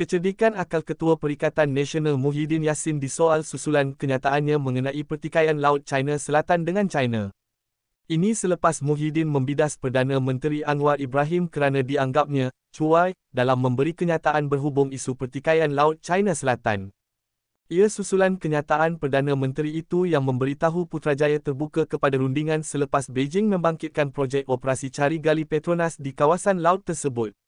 Kecerdikan akal Ketua Perikatan Nasional Muhyiddin Yassin disoal susulan kenyataannya mengenai pertikaian Laut China Selatan dengan China. Ini selepas Muhyiddin membidas Perdana Menteri Anwar Ibrahim kerana dianggapnya cuai dalam memberi kenyataan berhubung isu pertikaian Laut China Selatan. Ia susulan kenyataan Perdana Menteri itu yang memberitahu Putrajaya terbuka kepada rundingan selepas Beijing membangkitkan projek operasi cari gali Petronas di kawasan laut tersebut.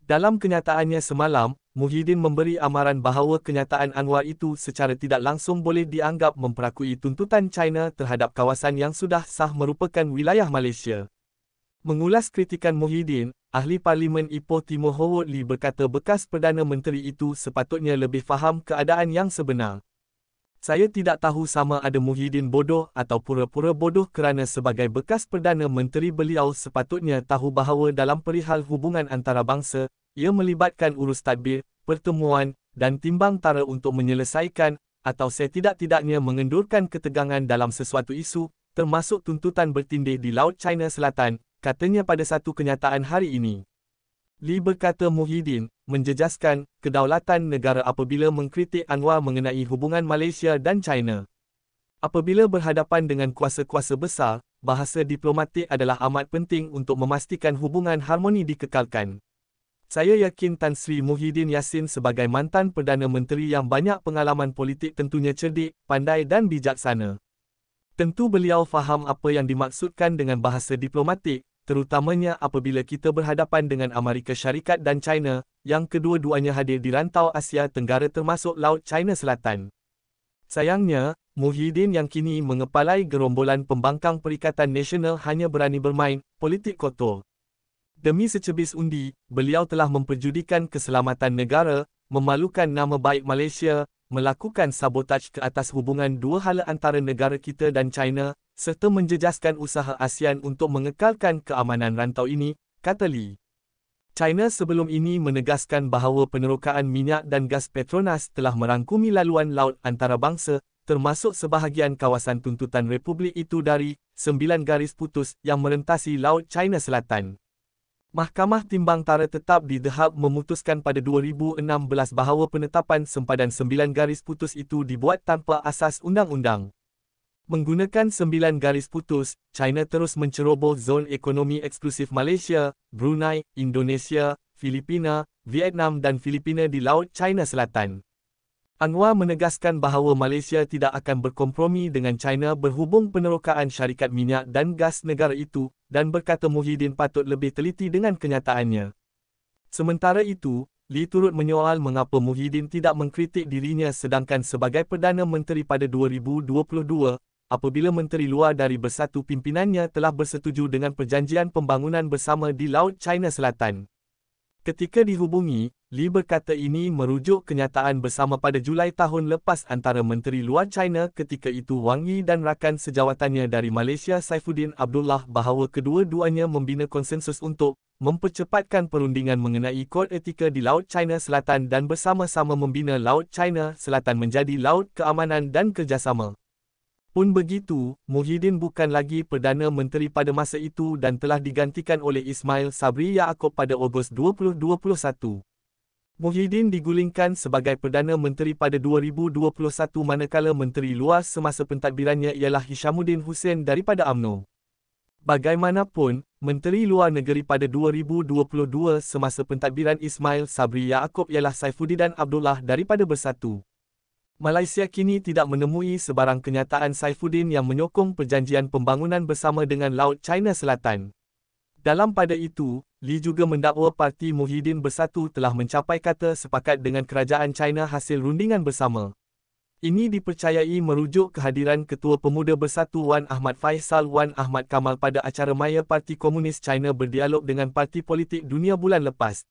Dalam kenyataannya semalam, Muhyiddin memberi amaran bahawa kenyataan Anwar itu secara tidak langsung boleh dianggap memperakui tuntutan China terhadap kawasan yang sudah sah merupakan wilayah Malaysia. Mengulas kritikan Muhyiddin, Ahli Parlimen Ipoh Timur Howard Lee berkata bekas Perdana Menteri itu sepatutnya lebih faham keadaan yang sebenar. Saya tidak tahu sama ada Muhyiddin bodoh atau pura-pura bodoh kerana sebagai bekas Perdana Menteri beliau sepatutnya tahu bahawa dalam perihal hubungan antarabangsa, ia melibatkan urus tadbir, pertemuan, dan timbang tara untuk menyelesaikan atau setidak-tidaknya mengendurkan ketegangan dalam sesuatu isu, termasuk tuntutan bertindih di Laut China Selatan, katanya pada satu kenyataan hari ini. Lee berkata Muhyiddin menjejaskan kedaulatan negara apabila mengkritik Anwar mengenai hubungan Malaysia dan China. Apabila berhadapan dengan kuasa-kuasa besar, bahasa diplomatik adalah amat penting untuk memastikan hubungan harmoni dikekalkan. Saya yakin Tan Sri Muhyiddin Yassin sebagai mantan Perdana Menteri yang banyak pengalaman politik tentunya cerdik, pandai dan bijaksana. Tentu beliau faham apa yang dimaksudkan dengan bahasa diplomatik, terutamanya apabila kita berhadapan dengan Amerika Syarikat dan China, yang kedua-duanya hadir di rantau Asia Tenggara termasuk Laut China Selatan. Sayangnya, Muhyiddin yang kini mengepalai gerombolan pembangkang Perikatan Nasional hanya berani bermain politik kotor. Demi secebis undi, beliau telah memperjudikan keselamatan negara, memalukan nama baik Malaysia, melakukan sabotaj ke atas hubungan dua hala antara negara kita dan China, serta menjejaskan usaha ASEAN untuk mengekalkan keamanan rantau ini, kata Lee. China sebelum ini menegaskan bahawa penerokaan minyak dan gas Petronas telah merangkumi laluan laut antarabangsa, termasuk sebahagian kawasan tuntutan Republik itu dari 9 garis putus yang merentasi Laut China Selatan. Mahkamah Timbang Tara Tetap di The Hague memutuskan pada 2016 bahawa penetapan sempadan 9 garis putus itu dibuat tanpa asas undang-undang. Menggunakan 9 garis putus, China terus menceroboh zon ekonomi eksklusif Malaysia, Brunei, Indonesia, Filipina, Vietnam dan Filipina di Laut China Selatan. Anwar menegaskan bahawa Malaysia tidak akan berkompromi dengan China berhubung penerokaan syarikat minyak dan gas negara itu, dan berkata Muhyiddin patut lebih teliti dengan kenyataannya. Sementara itu, Lee turut menyoal mengapa Muhyiddin tidak mengkritik dirinya sedangkan sebagai Perdana Menteri pada 2022, apabila Menteri Luar dari Bersatu pimpinannya telah bersetuju dengan perjanjian pembangunan bersama di Laut China Selatan. Ketika dihubungi, Lee berkata ini merujuk kenyataan bersama pada Julai tahun lepas antara Menteri Luar China ketika itu Wang Yi dan rakan sejawatannya dari Malaysia Saifuddin Abdullah bahawa kedua-duanya membina konsensus untuk mempercepatkan perundingan mengenai kod etika di Laut China Selatan dan bersama-sama membina Laut China Selatan menjadi laut keamanan dan kerjasama. Pun begitu, Muhyiddin bukan lagi Perdana Menteri pada masa itu dan telah digantikan oleh Ismail Sabri Yaakob pada Ogos 2021. Muhyiddin digulingkan sebagai Perdana Menteri pada 2021 manakala Menteri Luar semasa pentadbirannya ialah Hishamuddin Hussein daripada UMNO. Bagaimanapun, Menteri Luar Negeri pada 2022 semasa pentadbiran Ismail Sabri Yaakob ialah Saifuddin Abdullah daripada Bersatu. Malaysia kini tidak menemui sebarang kenyataan Saifuddin yang menyokong perjanjian pembangunan bersama dengan Laut China Selatan. Dalam pada itu, Lee juga mendakwa parti Muhyiddin Bersatu telah mencapai kata sepakat dengan kerajaan China hasil rundingan bersama. Ini dipercayai merujuk kehadiran Ketua Pemuda Bersatu Wan Ahmad Faisal Wan Ahmad Kamal pada acara maya Parti Komunis China berdialog dengan parti politik dunia bulan lepas.